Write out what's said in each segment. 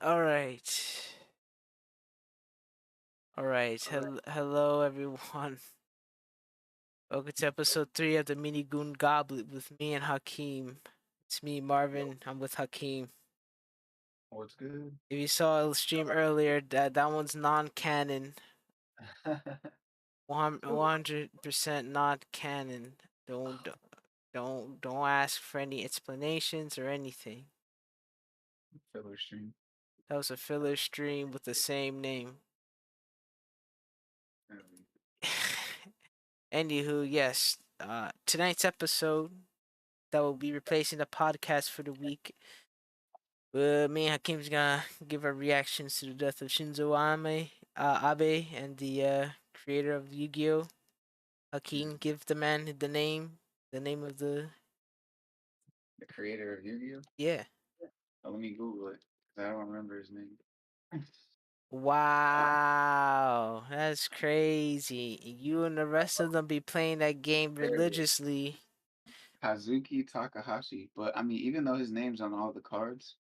All right. All right. Hello, everyone. Welcome to episode 3 of the Mini Goon Goblet with me and Hakeem. It's me, Yo, Marvin. I'm with Hakeem. what's good? If you saw the stream earlier, that one's non-canon. 100% not canon. Don't ask for any explanations or anything. Filler stream. That was a filler stream with the same name. Um, Anywho, yes. Tonight's episode that will be replacing the podcast for the week. Me and Hakim's gonna give our reactions to the death of Shinzo Abe, and the creator of Yu-Gi-Oh. Hakim, mhm. give the man the name of the The creator of Yu-Gi-Oh. yeah. Let me Google it because I don't remember his name. Wow, that's crazy. You and the rest of them be playing that game There it is. religiously. Kazuki Takahashi. But I mean, even though his name's on all the cards,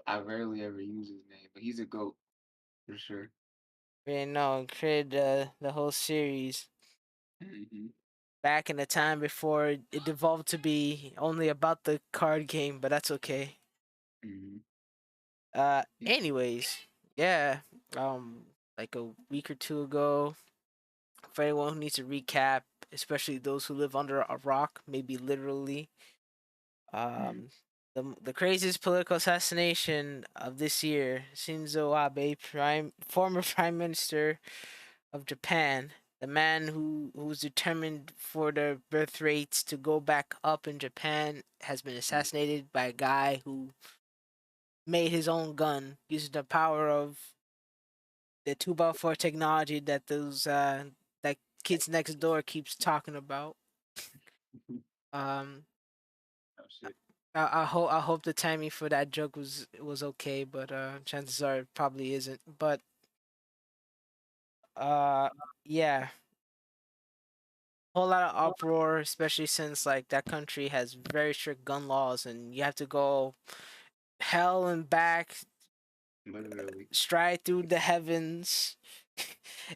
I rarely ever use his name. But he's a goat for sure. You know, created the whole series Hmm. back in the time before it devolved to be only about the card game, but that's okay. Hmm. Anyways, yeah, um, like a week or two ago, for anyone who needs a recap, especially those who live under a rock, maybe literally, Hmm. um, the craziest political assassination of this year, Shinzo Abe, former prime minister of Japan, the man who was determined for the birth rates to go back up in Japan, has been assassinated by a guy who made his own gun using the power of the 2x4 technology that those that kids next door keeps talking about. Um, Oh shit. I hope the timing for that joke was okay, but chances are it probably isn't. But uh, yeah, whole lot of uproar, especially since like that country has very strict gun laws, and you have to go hell and back, Literally. stride through the heavens,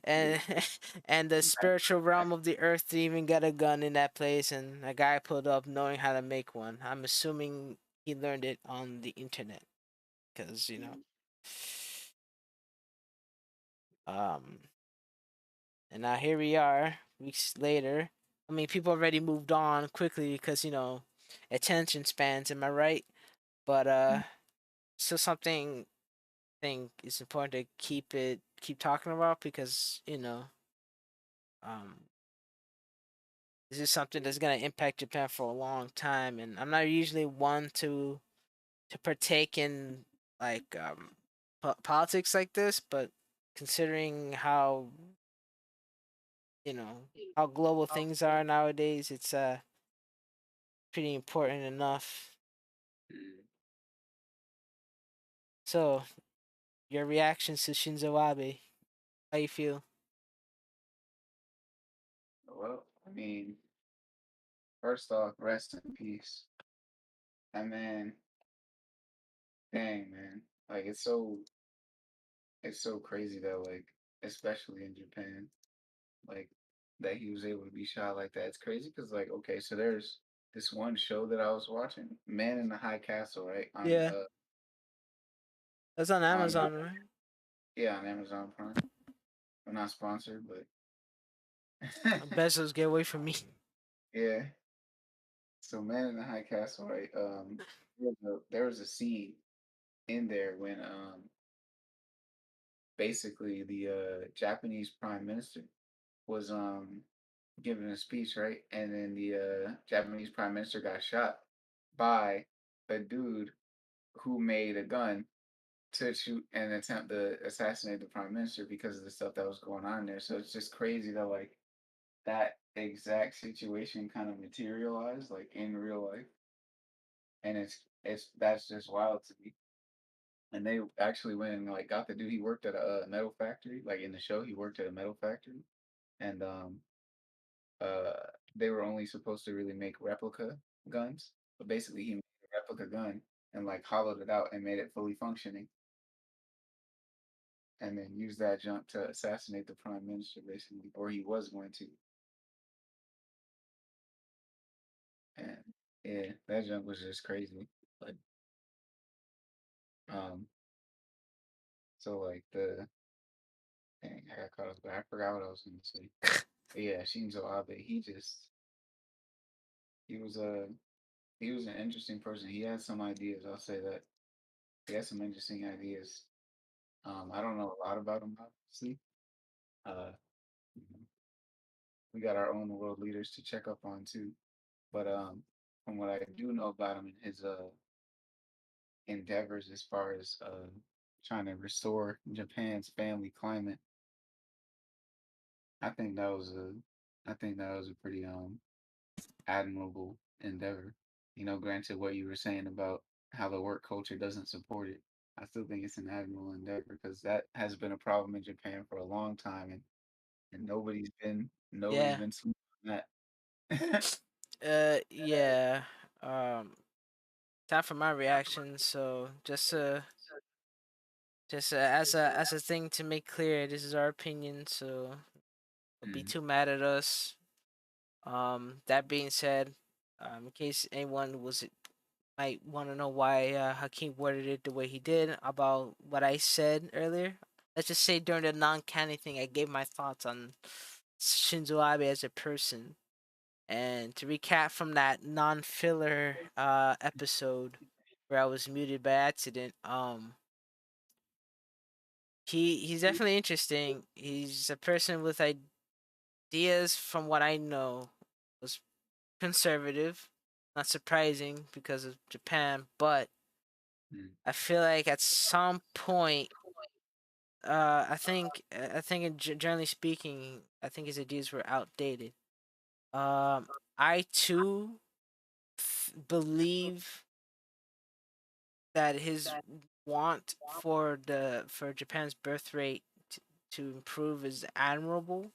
and and the spiritual realm of the earth to even get a gun in that place. And a guy pulled up knowing how to make one. I'm assuming he learned it on the internet, because um. And now here we are, weeks later. I mean, people already moved on quickly because attention spans. Am I right? But still something I think is important to keep talking about, because um this is something that's gonna impact Japan for a long time, and I'm not usually one to partake in like politics like this, but considering you know how global things are nowadays, it's pretty important enough. Mhm. So, your reactions to Shinzo Abe? How you feel? Well, I mean, first off, rest in peace. And man, dang man, like it's so crazy that like, especially in Japan, like that he was able to be shot like that. It's crazy because like, okay, so there's this one show that I was watching, Man in the High Castle, right? Yeah, that's on On Amazon, right? yeah, on Amazon Prime. I'm not sponsored, but Bezos, get away from me. yeah. So Man in the High Castle, right? There was a scene in there when basically the Japanese Prime Minister was giving a speech, right? And then the Japanese Prime Minister got shot by a dude who made a gun to shoot and attempt to assassinate the Prime Minister because of the stuff that was going on there. So it's just crazy that like that exact situation kind of materialized like in real life, and it's that's just wild to me. And they actually went and like got the dude. He worked at a metal factory. Like in the show, he worked at a metal factory, and uh, they were only supposed to really make replica guns, but basically he made a replica gun and like hollowed it out and made it fully functioning, and then used that junk to assassinate the prime minister, basically, or he was going to. And yeah, that junk was just crazy. But um, so like the dang, I got caught up. I forgot what I was going to say. But yeah, Shinzo Abe, he was a he was an interesting person. He had some ideas. I'll say that he had some interesting ideas. I don't know a lot about him, obviously. Uh, we got our own world leaders to check up on too. But from what I do know about him and his endeavors as far as trying to restore Japan's family climate, I think that was a I think that was a pretty admirable endeavor. You know, granted what you were saying about how the work culture doesn't support it, I still think it's an admirable endeavor because that has been a problem in Japan for a long time, and nobody's Yeah. been sleeping on that. Yeah. Um, Time for my reaction. So as a thing to make clear, this is our opinion. So don't be Mm, too mad at us. That being said, in case anyone was might want to know why Hakeem worded it the way he did about what I said earlier. Let's just say during the non-canon thing, I gave my thoughts on Shinzo Abe as a person. And to recap from that non-filler episode where I was muted by accident, he's definitely interesting. He's a person with ideas, from what I know, was conservative. Not surprising because of Japan, but mm, I feel like at some point, I think generally speaking, I think his ideas were outdated. Um, I too believe that his want for Japan's birth rate to improve is admirable.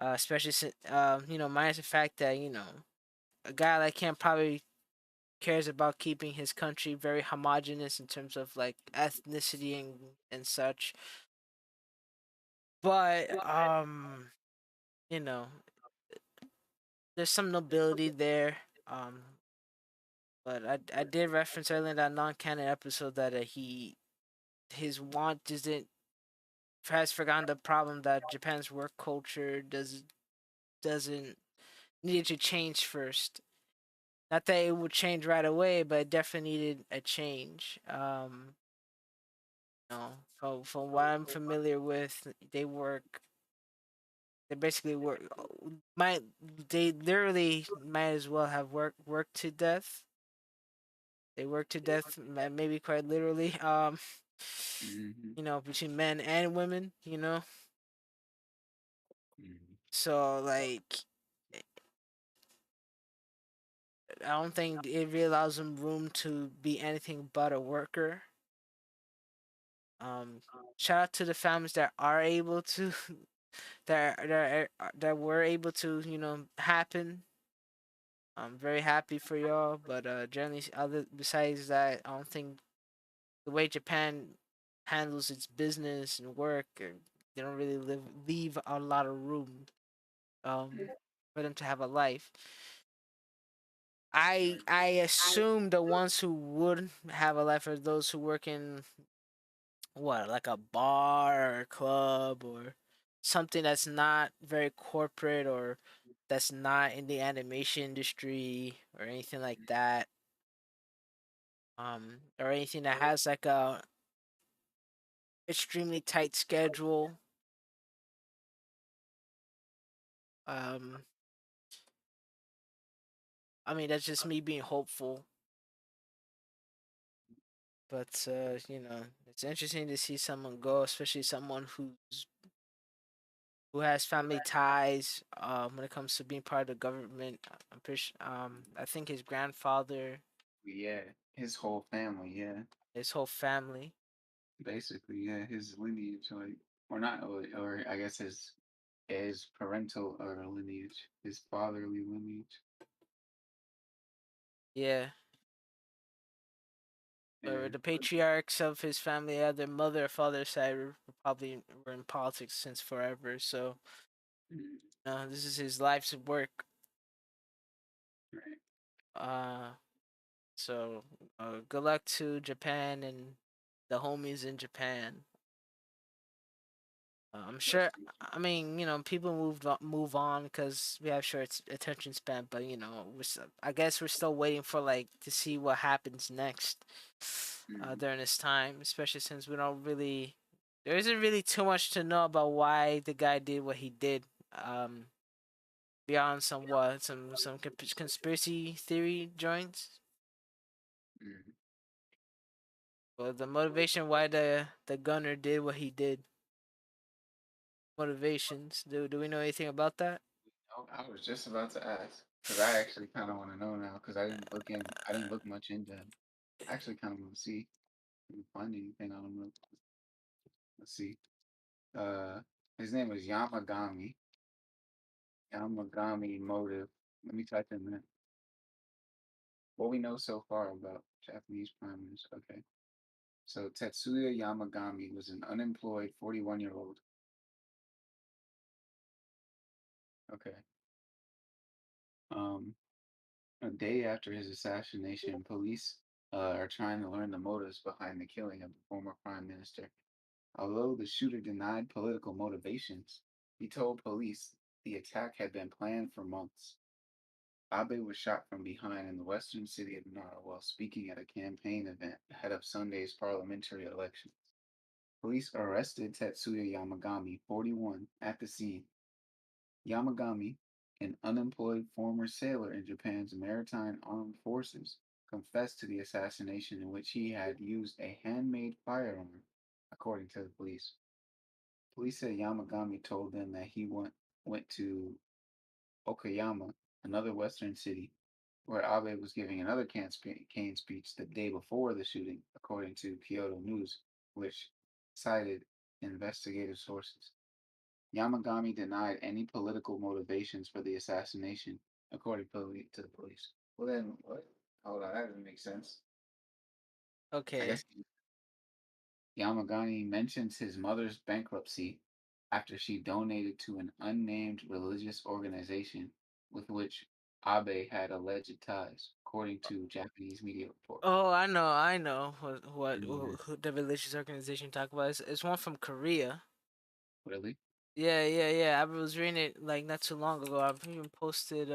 Especially since minus the fact that a guy like him probably cares about keeping his country very homogenous in terms of like ethnicity and such. But you know, there's some nobility there. But I did reference earlier in that non-canon episode that his want isn't has forgotten the problem that Japan's work culture doesn't needed to change first. Not that it would change right away, but it definitely needed a change. From what I'm familiar with, they basically work. Might they literally might as well have worked to death. They work to death, maybe quite literally. mhm, Between men and women. mhm, So like, I don't think it really allows them room to be anything but a worker. Um, Shout out to the families that are able to that were able to happen. I'm very happy for y'all, but generally, other besides that, I don't think the way Japan handles its business and work, they don't really leave a lot of room for them to have a life. I assume the ones who would have a life are those who work in what, like a bar or a club or something that's not very corporate, or that's not in the animation industry or anything like that. Or anything that has like a extremely tight schedule. Um, I mean, that's just me being hopeful. But it's interesting to see someone go, especially someone who has family ties. When it comes to being part of the government, I'm pretty. I think his grandfather, yeah, his whole family, yeah, his whole family. basically, yeah, his lineage, like, or not, or I guess his parental or lineage, his fatherly lineage. Yeah, Yeah. The patriarchs of his family, either mother or father's side, probably were in politics since forever. So, Mm, this is his life's work. right. Uh, so good luck to Japan and the homies in Japan. I'm sure. Rest in I mean, people move on because we have short attention span. But I guess we're still waiting for like to see what happens next mm, during this time, especially since we don't really. There isn't really too much to know about why the guy did what he did. Um, Beyond some conspiracy theory joints. mm. Well, the motivation why the gunner did what he did. Motivations. Do we know anything about that? Oh, I was just about to ask because I actually kind of want to know now because I didn't look much into him. I actually kind of want to see if I can find anything on him. Let's see. Uh, his name is Yamagami. Yamagami motive. Let me type in that. What we know so far about Japanese prime minister. Okay. So Tetsuya Yamagami was an unemployed 41-year-old. Okay. Um, a day after his assassination, police are trying to learn the motives behind the killing of the former prime minister. Although the shooter denied political motivations, he told police the attack had been planned for months. Abe was shot from behind in the western city of Nara while speaking at a campaign event ahead of Sunday's parliamentary elections. Police arrested Tetsuya Yamagami, 41, at the scene. Yamagami, an unemployed former sailor in Japan's maritime armed forces, confessed to the assassination in which he had used a handmade firearm, according to the police. Police said Yamagami told them that went to Okayama, another western city, where Abe was giving another campaign speech the day before the shooting, according to Kyoto News, which cited investigative sources. Yamagami denied any political motivations for the assassination, according to the police. Well, then what? Hold on, that doesn't make sense. I Okay. guess Yamagami mentions his mother's bankruptcy after she donated to an unnamed religious organization with which Abe had alleged ties, according to Japanese media reports. Oh, I know Mm, who the religious organization talk about. It's one from Korea. really? Yeah, yeah, yeah. I was reading it like not too long ago. I've even posted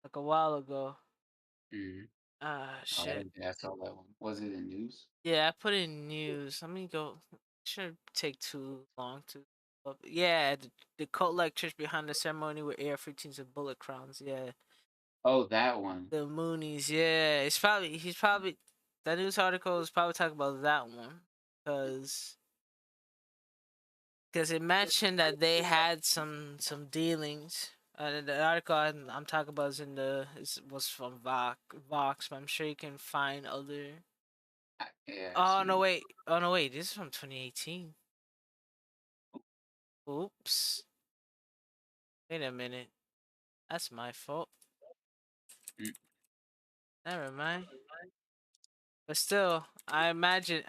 like a while ago. Mm. Oh, I Shit. didn't think I saw that one. Was it in news? Yeah, I put in news. Let me go. Shouldn't take too long to. Yeah, the cult like church behind the ceremony with AR-15s and bullet crowns. Yeah, Oh, that one. the Moonies. Yeah, he's probably that news article is probably talking about that one because it mentioned that they had some dealings. The article I'm talking about was from Vox, but I'm sure you can find other. Yeah, I Oh no see. wait! Oh no wait! This is from 2018. Oops! Wait a minute. That's my fault. Mm, Never mind. But still, I imagine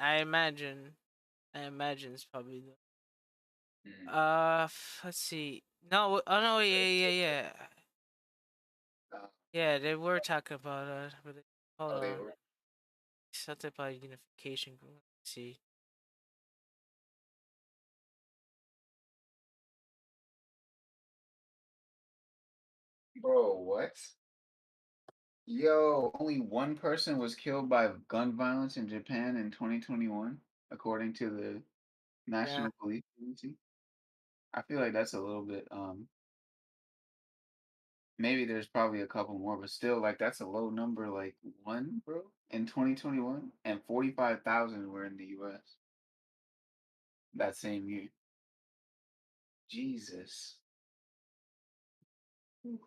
it's probably the. mm. Let's see. No, oh no, yeah, yeah, yeah, Uh, yeah. They were talking about hold oh, they on. were. Something about unification group. Let's see. Bro, what? Yo, only one person was killed by gun violence in Japan in 2021, according to the Yeah. National Police Agency. I feel like that's a little bit, maybe there's probably a couple more, but still, like, that's a low number, like, one, bro, in 2021, and 45,000 were in the US that same year. Jesus. Ooh,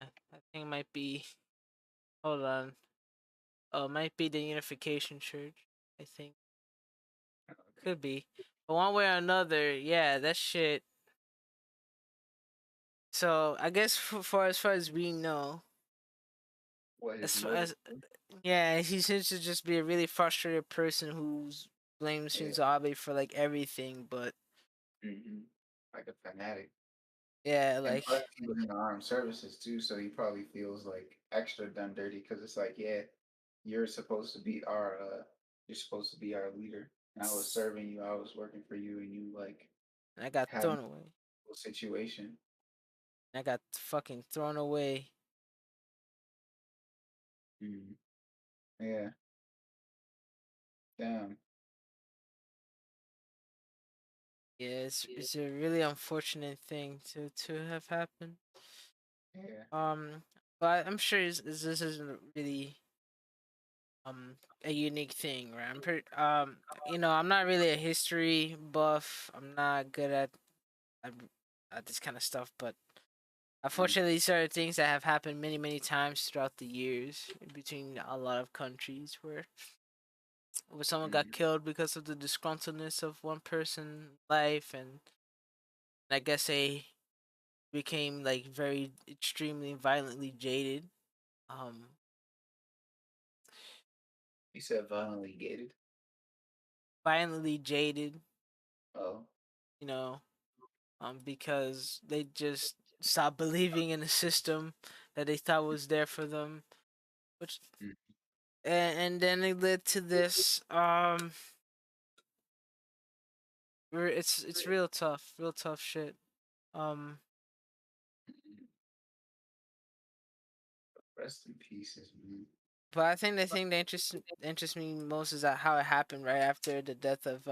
I think it might be. Hold on. Oh, it might be the unification church. I think okay. could be. But one way or another, yeah, that shit So I guess for as far as we know, What his as far motive? as yeah, he seems to just be a really frustrated person who's blames Yeah. Shinzo Abe for like everything, but Hmm. Like a fanatic. yeah, And like plus, he was in the armed services too, so he probably feels like extra done dirty because it's like, yeah, you're supposed to be you're supposed to be our leader. And I was serving you, I was working for you, and you like I got had thrown away. a situation. I got fucking thrown away. Mm. Yeah, damn. Yeah, it's a really unfortunate thing to have happened. Yeah. Um, but I'm sure this isn't really a unique thing, right? I'm pretty I'm not really a history buff. I'm not good at, at this kind of stuff, but Mm. unfortunately, these are things that have happened many times throughout the years between a lot of countries where someone got Mm. killed because of the disgruntledness of one person's life, and I guess they became like very extremely violently jaded. Um, He said violently gated. violently jaded, Oh. you know, because they just stopped believing in the system that they thought was there for them, which Mm. and then it led to this. It's real tough shit. Um, Mm. Rest in pieces, man. but I think the thing that interests me most is that how it happened right after the death of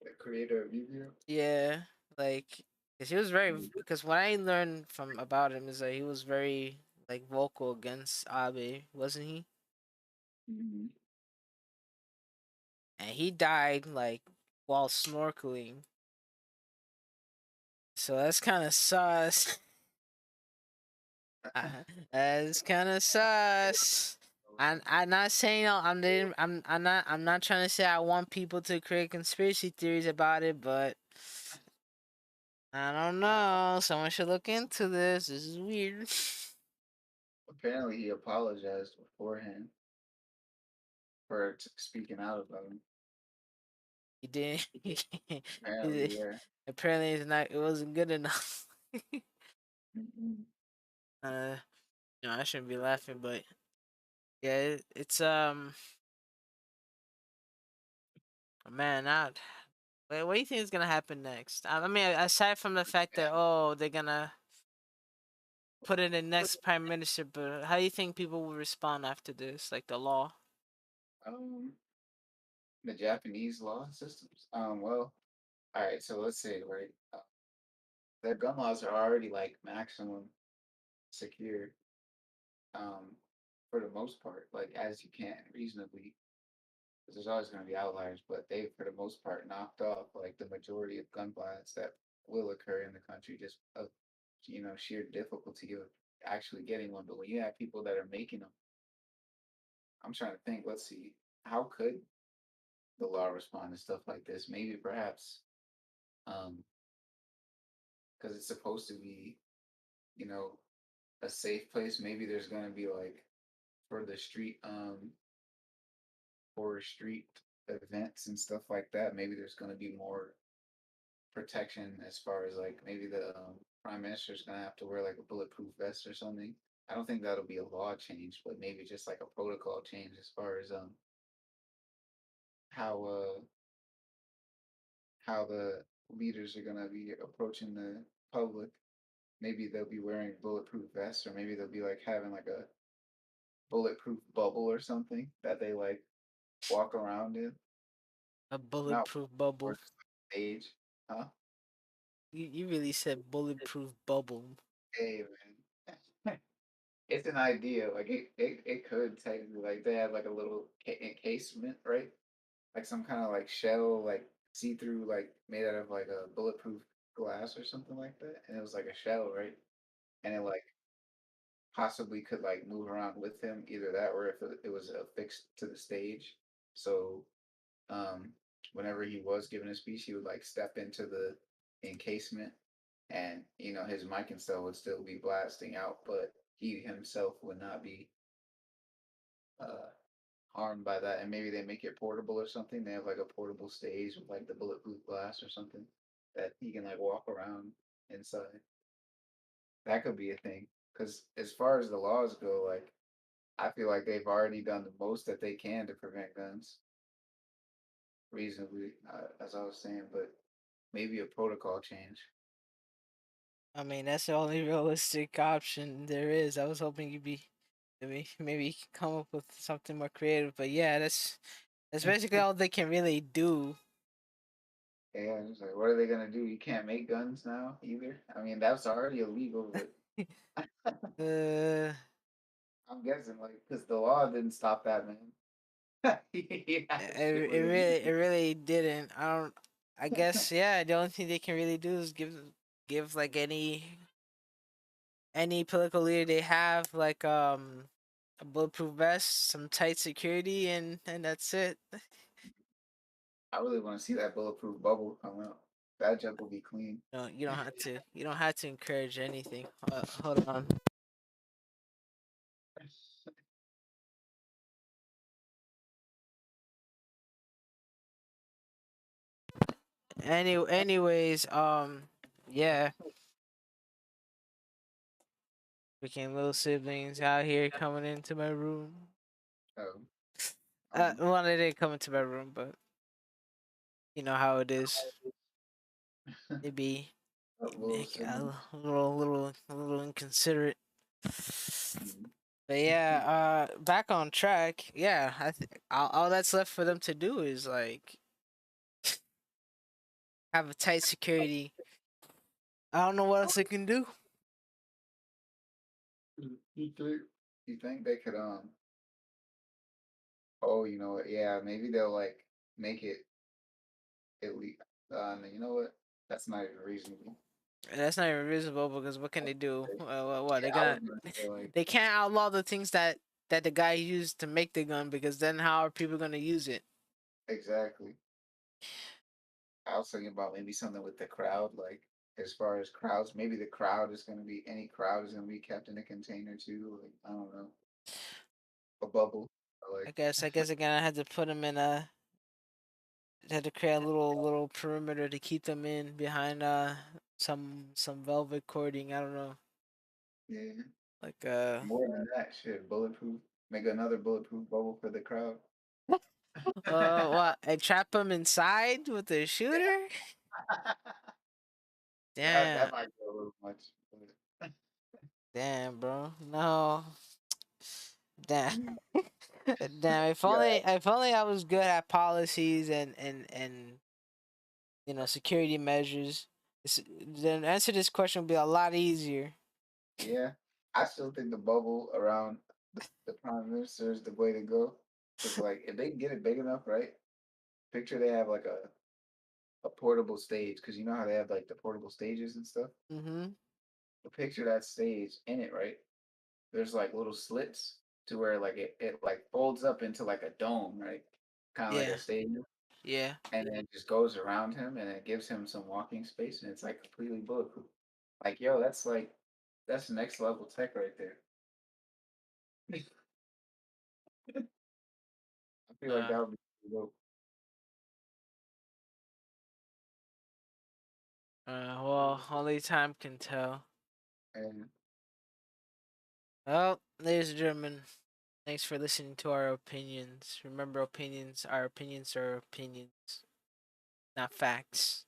The creator of Yu-Gi-Oh. yeah, like cause he was very because what I learned from about him is that he was very like vocal against Abe, wasn't he? Mm-hmm. And he died like while snorkeling, so that's kind of sus. That's kind of sus. I'm not saying I'm not trying to say I want people to create conspiracy theories about it, but I don't know. Someone should look into this. This is weird. Apparently, he apologized beforehand for speaking out about him. He didn't. Apparently, yeah. Apparently, it's not. It wasn't good enough. Mm-hmm. uh, no, I shouldn't be laughing, but yeah, it's man, not. Wait, what do you think is gonna happen next? I mean, aside from the fact that they're gonna put in the next prime minister, but how do you think people will respond after this? Like the law? Um, the Japanese law systems. Well, all right. So let's say, right, their gun laws are already like maximum secure. Um, for the most part, like as you can reasonably, because there's always going to be outliers, but they, for the most part, knocked off like the majority of gun violence that will occur in the country just of sheer difficulty of actually getting one. But when you have people that are making them, I'm trying to think. Let's see, how could the law respond to stuff like this? Maybe perhaps um because it's supposed to be, you know, a safe place. Maybe there's gonna be like for the street events and stuff like that. Maybe there's gonna be more protection as far as like maybe the prime minister's gonna have to wear like a bulletproof vest or something. I don't think that'll be a law change, but maybe just like a protocol change as far as how uh how the leaders are gonna be approaching the public. Maybe they'll be wearing bulletproof vests, or maybe they'll be like having like a bulletproof bubble or something that they like walk around in. A Not bulletproof or bubble? just like stage. Huh? You really said bulletproof bubble. Hey man. It's an idea. Like it could technically like they have like a little encasement, right? Like some kind of like shell, like see through, like made out of like a bulletproof glass or something like that. And it was like a shell, right? And it like possibly could like move around with him, either that or if it was affixed to the stage. So um, whenever he was giving a speech, he would like step into the encasement and his mic and stuff would still be blasting out, but he himself would not be uh, harmed by that. And maybe they make it portable or something. They have like a portable stage with like the bulletproof glass or something that he can like walk around inside. That could be a thing. Because as far as the laws go, like I feel like they've already done the most that they can to prevent guns reasonably, as I was saying. But maybe a protocol change. I mean, that's the only realistic option there is. I was hoping you'd be maybe you could come up with something more creative, but yeah, that's basically all they can really do. Yeah, it's like, what are they gonna do? You can't make guns now either. I mean, that's already illegal, but uh, I'm guessing like because the law didn't stop that man. That shit it was really it illegal. really didn't. I don't. I guess yeah. The only thing they can really do is give like any political leader they have like a bulletproof vest, some tight security, and that's it. I really want to see that bulletproof bubble come out. That junk will be clean. No, you don't have to encourage anything. Hold on. Anyways, yeah, became little siblings out here coming into my room. Um, um, Well, they didn't come into my room, but you know how it is. They be little siblings. a little inconsiderate. Mhm. But yeah, back on track. Yeah, all that's left for them to do is like have a tight security. I don't know what else they can do. You think they could oh, you know what? Yeah, maybe they'll like make it illegal. No, you know what? That's not even reasonable. That's not even reasonable because what can they do? What Yeah, they I gonna? was gonna say like They can't outlaw the things that the guy used to make the gun because then how are people gonna use it? exactly. I was thinking about maybe something with the crowd, like as far as crowds, maybe the crowd is gonna be any crowd is gonna be kept in a container too. Like I don't know, a bubble. Or like I guess again I had to put them in a had to create a little perimeter to keep them in behind some velvet cording. I don't know, yeah, like more than that, shit, bulletproof. Make another bulletproof bubble for the crowd. what? I trap them inside with a shooter? That Damn, might be a little much. But damn, bro. No, damn, you, damn. yeah, If only I was good at policies and security measures. Then answer this question would be a lot easier. yeah. I still think the bubble around the prime minister is the way to go. Because like if they get it big enough, right? Picture they have like a portable stage because you know how they have like the portable stages and stuff. Mm-hmm. But picture that stage in it, right? There's like little slits to where like it like folds up into like a dome, right? Kind of like Yeah. a stadium, Yeah. and then it just goes around him and it gives him some walking space, and it's like completely bulletproof. Like yo, that's next level tech right there. I feel like Uh. that would be pretty dope. Well, only time can tell. And Well, ladies and gentlemen, thanks for listening to our opinions. Remember, our opinions are opinions, not facts.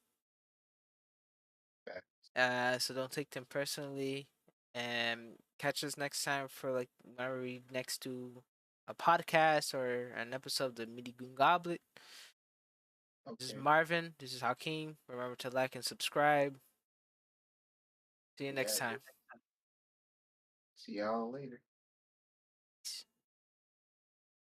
So don't take them personally. And catch us next time for like whenever we next do a podcast or an episode of the Midi Goon Goblet. This is okay, Marvin. This is Hakeem. Remember to like and subscribe. See you next yeah, time. see y'all later.